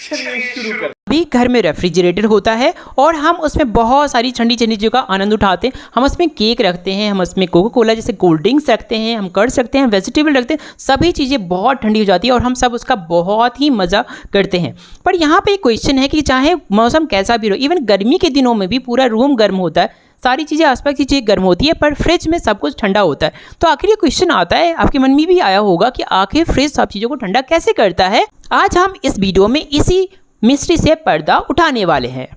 चलिए शुरू कर। अभी घर में रेफ्रिजरेटर होता है और हम उसमें बहुत सारी ठंडी ठंडी चीज़ों का आनंद उठाते हैं। हम उसमें केक रखते हैं, हम उसमें कोका कोला जैसे कोल्ड ड्रिंक्स रखते हैं, हम कर्ड्स रखते हैं, वेजिटेबल रखते हैं। सभी चीज़ें बहुत ठंडी हो जाती है और हम सब उसका बहुत ही मज़ा करते हैं। पर यहाँ पे एक क्वेश्चन है कि चाहे मौसम कैसा भी हो, इवन गर्मी के दिनों में भी पूरा रूम गर्म होता है, सारी चीज़ें आसपास की चीज़ें गर्म होती है, पर फ्रिज में सब कुछ ठंडा होता है। तो आखिर ये क्वेश्चन आता है, आपके मन में भी आया होगा कि आखिर फ्रिज सब चीज़ों को ठंडा कैसे करता है। आज हम इस वीडियो में इसी मिस्ट्री से पर्दा उठाने वाले हैं।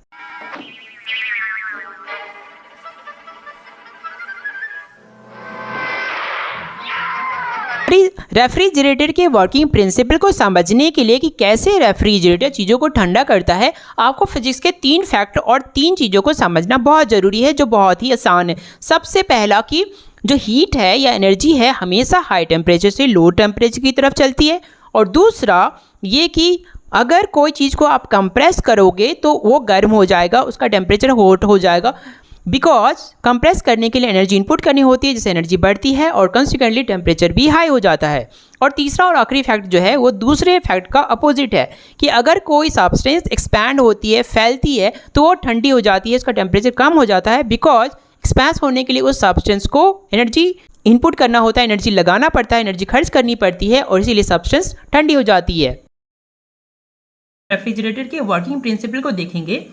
रेफ्रिजरेटर के वर्किंग प्रिंसिपल को समझने के लिए कि कैसे रेफ्रिजरेटर चीज़ों को ठंडा करता है, आपको फिजिक्स के 3 फैक्ट और 3 चीज़ों को समझना बहुत ज़रूरी है, जो बहुत ही आसान है। सबसे पहला कि जो हीट है या एनर्जी है हमेशा हाई टेम्परेचर से लो टेम्परेचर की तरफ चलती है। और दूसरा ये कि अगर कोई चीज़ को आप कंप्रेस करोगे तो वो गर्म हो जाएगा, उसका टेम्परेचर हॉट हो जाएगा, बिकॉज कंप्रेस करने के लिए एनर्जी इनपुट करनी होती है, जिससे एनर्जी बढ़ती है और कंसिक्वेंटली टेम्परेचर भी हाई हो जाता है। और तीसरा और आखिरी फैक्ट जो है वो दूसरे फैक्ट का अपोजिट है कि अगर कोई सब्सटेंस एक्सपैंड होती है, फैलती है, तो वो ठंडी हो जाती है, उसका टेम्परेचर कम हो जाता है, बिकॉज एक्सपैंस होने के लिए उस सब्सटेंस को एनर्जी इनपुट करना होता है, एनर्जी लगाना पड़ता है, एनर्जी खर्च करनी पड़ती है और इसीलिए सब्सटेंस ठंडी हो जाती है। रेफ्रिजरेटर के वर्किंग प्रिंसिपल को देखेंगे।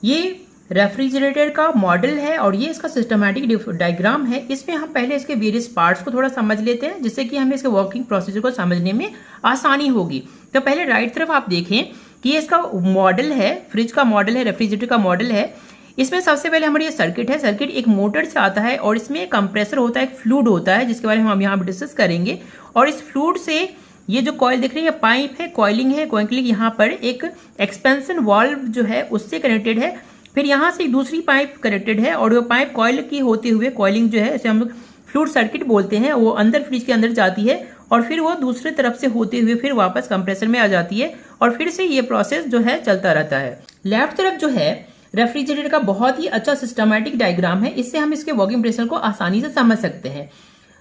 ये रेफ्रिजरेटर का मॉडल है और ये इसका सिस्टमैटिक डायग्राम है। इसमें हम पहले इसके वेरियस पार्ट्स को थोड़ा समझ लेते हैं, जिससे कि हमें इसके वर्किंग प्रोसीजर को समझने में आसानी होगी। तो पहले राइट तरफ आप देखें कि ये इसका मॉडल है, फ्रिज का मॉडल है, रेफ्रिजरेटर का मॉडल है। इसमें सबसे पहले हमारी ये सर्किट है। सर्किट एक मोटर से आता है और इसमें एक कंप्रेसर होता है, एक फ्लूइड होता है, जिसके बारे में हम यहाँ पर डिस्कस करेंगे। और इस फ्लूइड से ये जो कॉइल दिख रही है, पाइप है, कॉइलिंग है, कॉइलिंग यहाँ पर एक एक्सपेंशन वाल्व जो है उससे कनेक्टेड है। फिर यहाँ से एक दूसरी पाइप कनेक्टेड है और वो पाइप कॉइल की होते हुए कॉइलिंग जो है, इसे हम लोग फ्लूइड सर्किट बोलते हैं, वो अंदर फ्रिज के अंदर जाती है और फिर वो दूसरी तरफ से होते हुए फिर वापस कंप्रेसर में आ जाती है और फिर से ये प्रोसेस जो है चलता रहता है। लेफ्ट तरफ जो है रेफ्रिजरेटर का बहुत ही अच्छा सिस्टमैटिक डायग्राम है, इससे हम इसके वर्किंग प्रिंसिपल को आसानी से समझ सकते हैं।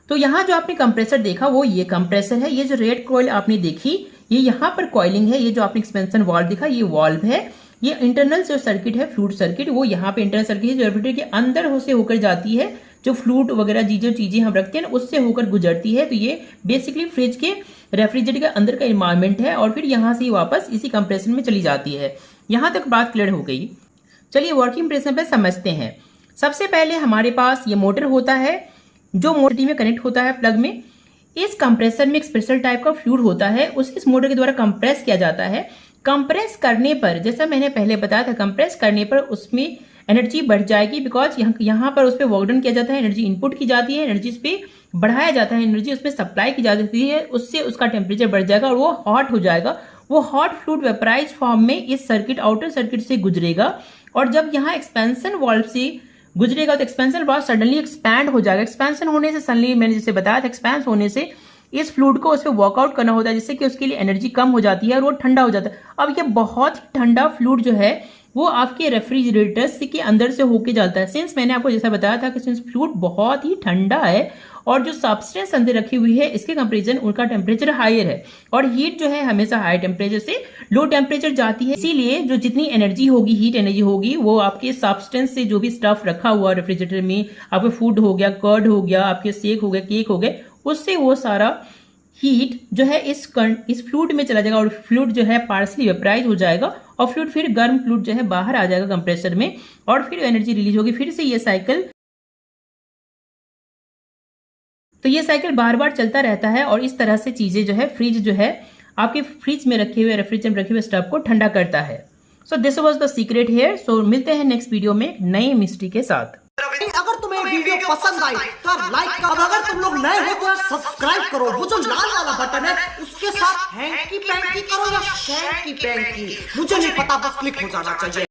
तो यहाँ जो आपने कंप्रेसर देखा वो ये कंप्रेसर है। ये जो रेड कॉइल आपने देखी ये यहाँ पर कॉइलिंग है। ये जो आपने एक्सपेंशन वाल्व दिखा ये वाल्व है। ये इंटरनल जो सर्किट है, फ्लूइड सर्किट, वो यहाँ पे इंटरनल सर्किट है जो रेफ्रिजरेटर के अंदर से होकर जाती है, जो फ्लूइड वगैरह जो चीजें हम रखते हैं ना उससे होकर गुजरती है। तो ये बेसिकली फ्रिज के रेफ्रिजरेटर के अंदर का इन्वायरमेंट है और फिर यहाँ से वापस इसी कंप्रेसर में चली जाती है। यहाँ तक बात क्लियर हो गई। चलिए वर्किंग प्रिंसिपल समझते हैं। सबसे पहले हमारे पास ये मोटर होता है जो मोटर में कनेक्ट होता है प्लग में। इस कंप्रेसर में एक स्पेशल टाइप का फ्लूइड होता है, उसे इस मोटर के द्वारा कंप्रेस किया जाता है। कंप्रेस करने पर, जैसा मैंने पहले बताया था, कंप्रेस करने पर उसमें एनर्जी बढ़ जाएगी, बिकॉज यहाँ पर उस पर वर्क डन किया जाता है, एनर्जी इनपुट की जाती है, एनर्जी उस पर बढ़ाया जाता है, एनर्जी उसमें सप्लाई की जाती है, उससे उसका टेम्परेचर बढ़ जाएगा और वो हॉट हो जाएगा। वो हॉट फ्लूइड वेपराइज फॉर्म में इस सर्किट आउटर सर्किट से गुजरेगा और जब यहाँ एक्सपेंशन वाल्व से गुजरेगा तो एक्सपेंशन वाल्व सडनली एक्सपैंड हो जाएगा। एक्सपेंशन होने से सडनली, मैंने जैसे बताया था, एक्सपैंड होने से इस फ्लूइड को उस पर वर्कआउट करना होता है, जिससे कि उसके लिए एनर्जी कम हो जाती है और वो ठंडा हो जाता है। अब ये बहुत ही ठंडा फ्लूइड जो है वो आपके रेफ्रिजरेटर के अंदर से होके जाता है। सिंस मैंने आपको जैसा बताया था कि सिंस फ्लूइड बहुत ही ठंडा है और जो सब्सटेंस अंदर रखी हुई है इसके कंपेरिजन उनका टेम्परेचर हायर है और हीट जो है हमेशा हाई टेम्परेचर से लो टेम्परेचर जाती है। इसीलिए जो जितनी एनर्जी होगी, हीट एनर्जी होगी, वो आपके सब्सटेंस से जो भी स्टफ रखा हुआ रेफ्रिजरेटर में, आपके फूड हो गया, कर्ड हो गया, आपके शेक हो गया, केक हो गए, उससे वो सारा हीट जो है इस फ्लूइड में चला जाएगा और फ्लूइड जो है पार्सली वेपराइज हो जाएगा और फ्लूइड फिर गर्म फ्लूइड जो है बाहर आ जाएगा कंप्रेसर में और फिर एनर्जी रिलीज होगी। फिर से ये साइकिल, तो ये साइकिल बार बार चलता रहता है और इस तरह से चीजें जो है फ्रिज जो है आपके फ्रिज में रखे हुए, रेफ्रिजरेटर में रखे हुए स्टफ को ठंडा करता है। So this was the secret here. So मिलते हैं नेक्स्ट वीडियो में नई मिस्ट्री के साथ। अगर तुम्हें वीडियो पसंद आई तो लाइक करो, अगर तुम लोग नए हो तो सब्सक्राइब करो, वो जो लाल वाला बटन है उसके साथ हैंकी पैंकी करो या शैंकी पैंकी, मुझे नहीं पता, बस क्लिक हो जाना चाहिए।